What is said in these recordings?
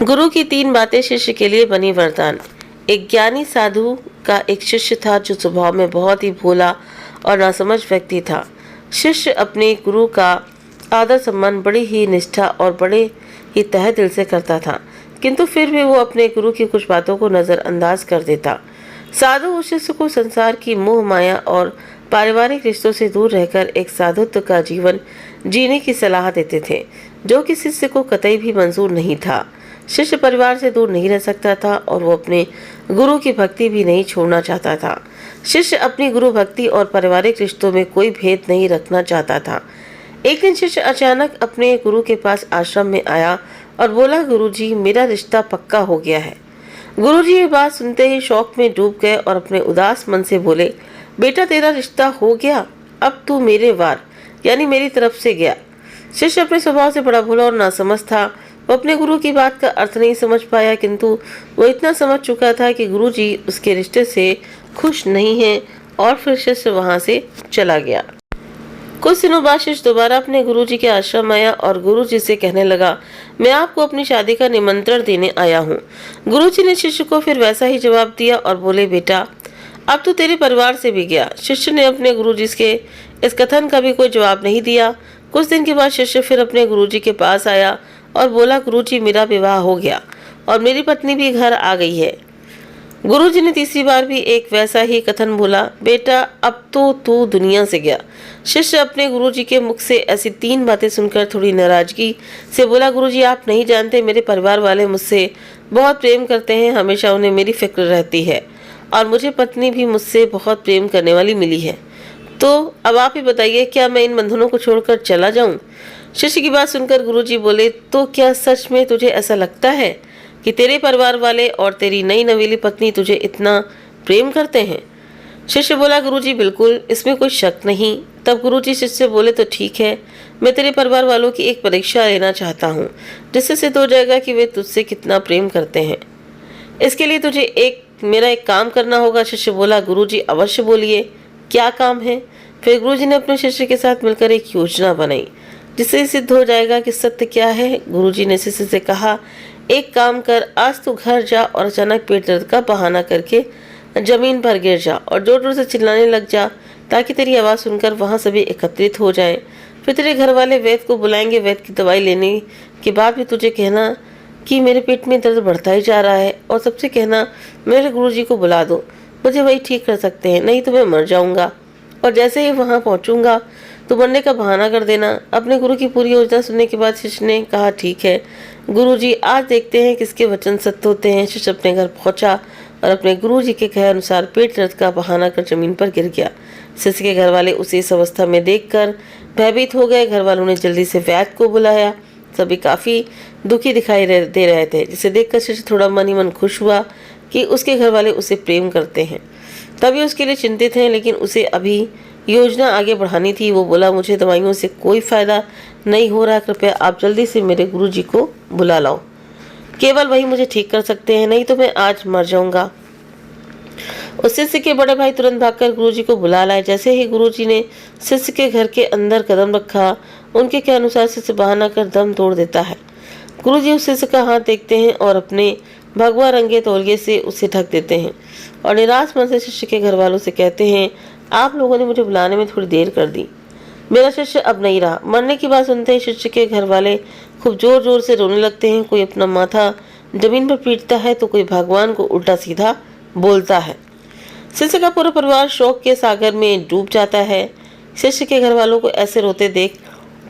गुरु की 3 बातें शिष्य के लिए बनी वरदान। एक ज्ञानी साधु का एक शिष्य था जो स्वभाव में बहुत ही भोला और नासमझ व्यक्ति था। शिष्य अपने गुरु का आदर सम्मान बड़ी ही निष्ठा और बड़े ही तहे दिल से करता था, किंतु फिर भी वो अपने गुरु की कुछ बातों को नजरअंदाज कर देता। साधु उस शिष्य को संसार की मोह माया और पारिवारिक रिश्तों से दूर रहकर एक साधुत्व का जीवन जीने की सलाह देते थे, जो कि शिष्य को कतई भी मंजूर नहीं था। शिष्य परिवार से दूर नहीं रह सकता था और वो अपने गुरु की भक्ति भी नहीं छोड़ना चाहता था। शिष्य अपनी गुरु भक्ति और पारिवारिक रिश्तों में कोई भेद नहीं रखना चाहता था। एक दिन शिष्य अचानक अपने गुरु के पास आश्रम में आया और बोला, गुरुजी, मेरा रिश्ता पक्का हो गया है। गुरुजी ये बात सुनते ही शौक में डूब गए और अपने उदास मन से बोले, बेटा, तेरा रिश्ता हो गया, अब तू मेरे वार यानी मेरी तरफ से गया। शिष्य अपने स्वभाव से बड़ा भोला और नासमझ था। वो अपने गुरु की बात का अर्थ नहीं समझ पाया, किंतु वो इतना समझ चुका था कि गुरुजी उसके रिश्ते से खुश नहीं हैं, और फिर शिष्य वहां से चला गया। कुछ दिनों बाद शिष्य दोबारा अपने गुरुजी के आश्रम आया और गुरुजी से कहने लगा, मैं आपको अपनी शादी का निमंत्रण देने आया हूँ। गुरुजी ने शिष्य को फिर वैसा ही जवाब दिया और बोले, बेटा, अब तो तेरे परिवार से भी गया। शिष्य ने अपने गुरुजी के इस कथन का भी कोई जवाब नहीं दिया। कुछ दिन के बाद शिष्य फिर अपने गुरुजी के पास आया और बोला, गुरुजी, मेरा विवाह हो गया और मेरी पत्नी भी घर आ गई है। गुरुजी ने तीसरी बार भी एक वैसा ही कथन बोला, बेटा, अब तो तू दुनिया से गया। शिष्य अपने गुरुजी के मुख से ऐसी 3 बातें सुनकर थोड़ी नाराजगी से बोला, गुरुजी, आप नहीं जानते, मेरे परिवार वाले मुझसे बहुत प्रेम करते हैं, हमेशा उन्हें मेरी फिक्र रहती है और मुझे पत्नी भी मुझसे बहुत प्रेम करने वाली मिली है। तो अब आप ही बताइए, क्या मैं इन बंधनों को छोड़कर चला जाऊं? शिष्य की बात सुनकर गुरुजी बोले, तो क्या सच में तुझे ऐसा लगता है कि तेरे परिवार वाले और तेरी नई नवेली पत्नी तुझे इतना प्रेम करते हैं? शिष्य बोला, गुरुजी, बिल्कुल, इसमें कोई शक नहीं। तब गुरुजी शिष्य से बोले, तो ठीक है, मैं तेरे परिवार वालों की एक परीक्षा लेना चाहता हूँ, जिससे सिद्ध हो जाएगा कि वे तुझसे कितना प्रेम करते हैं। इसके लिए तुझे मेरा एक काम करना होगा। शिष्य बोला, गुरुजी, अवश्य बोलिए, क्या काम है? फिर गुरुजी ने अपने शिष्य के साथ मिलकर एक योजना बनाई, जिससे सिद्ध हो जाएगा कि सत्य क्या है। गुरुजी ने शिष्य से कहा, एक काम कर, आज तू घर जा और अचानक पेट दर्द का बहाना करके जमीन पर गिर जा और जोर जोर से चिल्लाने लग जा, ताकि तेरी आवाज़ सुनकर वहाँ सभी एकत्रित हो जाएं। फिर तेरे घर वाले वैद्य को बुलाएंगे। वैद्य की दवाई लेने के बाद भी तुझे कहना कि मेरे पेट में दर्द बढ़ता ही जा रहा है, और सबसे कहना, मेरे गुरुजी को बुला दो, मुझे वही ठीक कर सकते हैं, नहीं तो मैं मर जाऊंगा। और जैसे ही वहां पहुंचूंगा तो मरने का बहाना कर देना। अपने गुरु की पूरी योजना सुनने के बाद शिष्य ने कहा, ठीक है गुरुजी, आज देखते हैं किसके वचन सत्य होते हैं। शिष्य अपने घर पहुंचा और अपने गुरुजी के कहे अनुसार पेट दर्द का बहाना कर जमीन पर गिर गया। शिष्य के घर वाले उसे इस अवस्था में देखकर भयभीत हो गए। घर वालों ने जल्दी से वैद्य को बुलाया। सभी काफी दुखी दिखाई दे रहे थे, जिसे देखकर शिष्य थोड़ा मन ही मन खुश हुआ कि उसके घर वाले उसे प्रेम करते हैं। तभी उसके लिए चिंतित हैं, लेकिन उसे अभी योजना आगे बढ़ानी थी। वो बोला, मुझे दवाइयों से कोई फायदा नहीं हो रहा, कृपया आप जल्दी से मेरे गुरुजी को बुला लाओ, केवल वही मुझे ठीक कर सकते हैं, नहीं तो मैं आज मर जाऊंगा। उस शिष्य के बड़े भाई तुरंत भागकर गुरुजी को बुला लाए। जैसे ही गुरुजी ने शिष्य के घर के अंदर कदम रखा, उनके के अनुसार शिष्य बहाना कर दम तोड़ देता है। गुरुजी उस शिष्य का हाथ देखते हैं और अपने भगवा रंगे तौलिए से उसे ढक देते हैं और निराश मन से शिष्य के घर वालों से कहते हैं, आप लोगों ने मुझे बुलाने में थोड़ी देर कर दी, मेरा शिष्य अब नहीं रहा। मरने की बात सुनते ही शिष्य के घर वाले खूब जोर जोर से रोने लगते हैं। कोई अपना माथा जमीन पर पीटता है तो कोई भगवान को उल्टा सीधा बोलता है। शिष्य का पूरा परिवार शोक के सागर में डूब जाता है। शिष्य के घर वालों को ऐसे रोते देख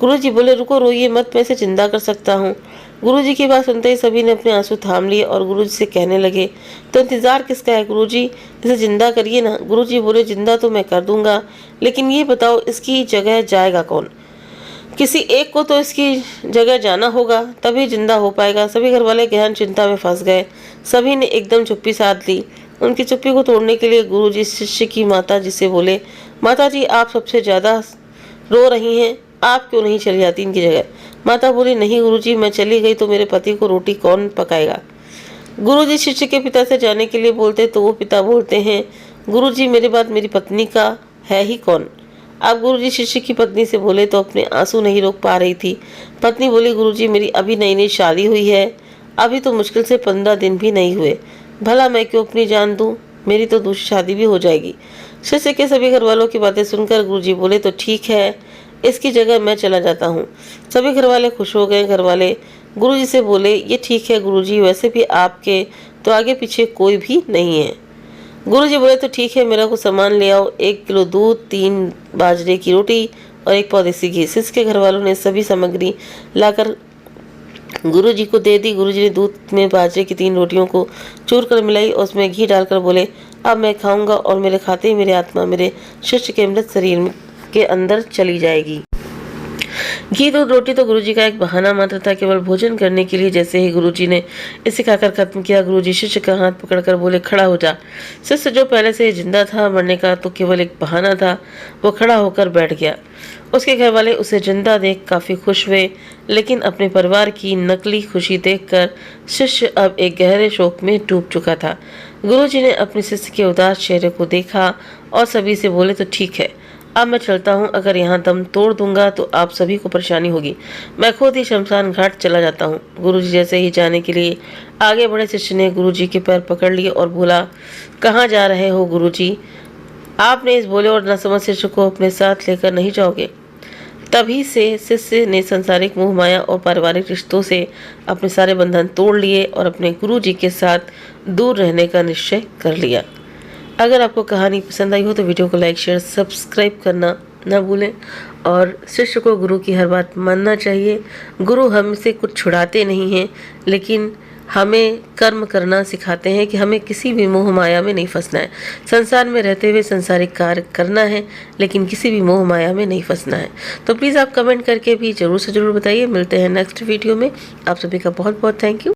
गुरुजी बोले, रुको, रोइए मत, मैं इसे जिंदा कर सकता हूँ। गुरुजी की बात सुनते ही सभी ने अपने आंसू थाम लिए और गुरुजी से कहने लगे, तो इंतजार किसका है गुरुजी, इसे जिंदा करिए ना। गुरुजी बोले, जिंदा तो मैं कर दूंगा, लेकिन ये बताओ इसकी जगह जाएगा कौन? किसी एक को तो इसकी जगह जाना होगा, तभी जिंदा हो पाएगा। सभी घर वाले गहन चिंता में फंस गए। सभी ने एकदम चुप्पी साध ली। उनकी चुप्पी को तोड़ने के लिए गुरुजी शिष्य की माता जी से बोले, माता जी, आप सबसे ज्यादा रो रही हैं, आप क्यों नहीं चली जाती इनकी जगह? माता बोली, नहीं गुरुजी, मैं चली गई तो मेरे पति को रोटी कौन पकाएगा? गुरुजी शिष्य के पिता से जाने के लिए बोलते तो वो पिता बोलते हैं, गुरुजी, मेरे बाद मेरी पत्नी का है ही कौन? अब गुरुजी शिष्य की पत्नी से बोले तो अपने आंसू नहीं रोक पा रही थी। पत्नी बोली, गुरुजी, मेरी अभी नई नई शादी हुई है, अभी तो मुश्किल से 15 दिन भी नहीं हुए, भला मैं क्यों अपनी जान दूं? मेरी तो दूसरी शादी भी हो जाएगी। शिष्य के सभी घर वालों की बातें सुनकर गुरुजी बोले, तो ठीक है, इसकी जगह मैं चला जाता हूँ। सभी घर वाले खुश हो गए। घर वाले गुरुजी से बोले, ये ठीक है गुरुजी, वैसे भी आपके तो आगे पीछे कोई भी नहीं है। गुरुजी बोले, तो ठीक है, मेरा कुछ सामान ले आओ। 1 किलो दूध, 3 बाजरे की रोटी और 1 पाव देसी घी। शिष्य के घर वालों ने सभी सामग्री लाकर गुरुजी को दे दी। गुरुजी ने दूध में बाजरे की 3 रोटियों को चूर कर मिलाई और उसमें घी डालकर बोले, अब मैं खाऊंगा और मेरे खाते ही मेरी आत्मा मेरे शिष्य के मृत शरीर के अंदर चली जाएगी। घी दूध रोटी तो गुरुजी का एक बहाना मात्र था, केवल भोजन करने के लिए। जैसे ही गुरुजी ने इसे खाकर खत्म किया, गुरुजी शिष्य का हाथ पकड़कर बोले, खड़ा हो जा। शिष्य जो पहले से जिंदा था, मरने का तो केवल एक बहाना था, वो खड़ा होकर बैठ गया। उसके घर वाले उसे जिंदा देख काफी खुश हुए, लेकिन अपने परिवार की नकली खुशी देखकर शिष्य अब एक गहरे शोक में डूब चुका था। गुरुजी ने अपने शिष्य के उदास चेहरे को देखा और सभी से बोले, तो ठीक है, अब मैं चलता हूँ। अगर यहाँ दम तोड़ दूंगा तो आप सभी को परेशानी होगी। मैं खुद ही शमशान घाट चला जाता हूँ। गुरुजी जैसे ही जाने के लिए आगे बढ़े, शिष्य ने गुरुजी के पैर पकड़ लिए और बोला, कहाँ जा रहे हो गुरुजी? आपने इस भोले और नासमझ शिष्य को अपने साथ लेकर नहीं जाओगे? तभी से शिष्य ने संसारिक मोह माया और पारिवारिक रिश्तों से अपने सारे बंधन तोड़ लिए और अपने गुरुजी के साथ दूर रहने का निश्चय कर लिया। अगर आपको कहानी पसंद आई हो तो वीडियो को लाइक, शेयर, सब्सक्राइब करना ना भूलें। और शिष्य को गुरु की हर बात मानना चाहिए। गुरु हमसे कुछ छुड़ाते नहीं हैं, लेकिन हमें कर्म करना सिखाते हैं कि हमें किसी भी मोह माया में नहीं फंसना है। संसार में रहते हुए संसारिक कार्य करना है, लेकिन किसी भी मोह माया में नहीं फंसना है। तो प्लीज़ आप कमेंट करके भी ज़रूर से ज़रूर बताइए। मिलते हैं नेक्स्ट वीडियो में। आप सभी का बहुत बहुत थैंक यू।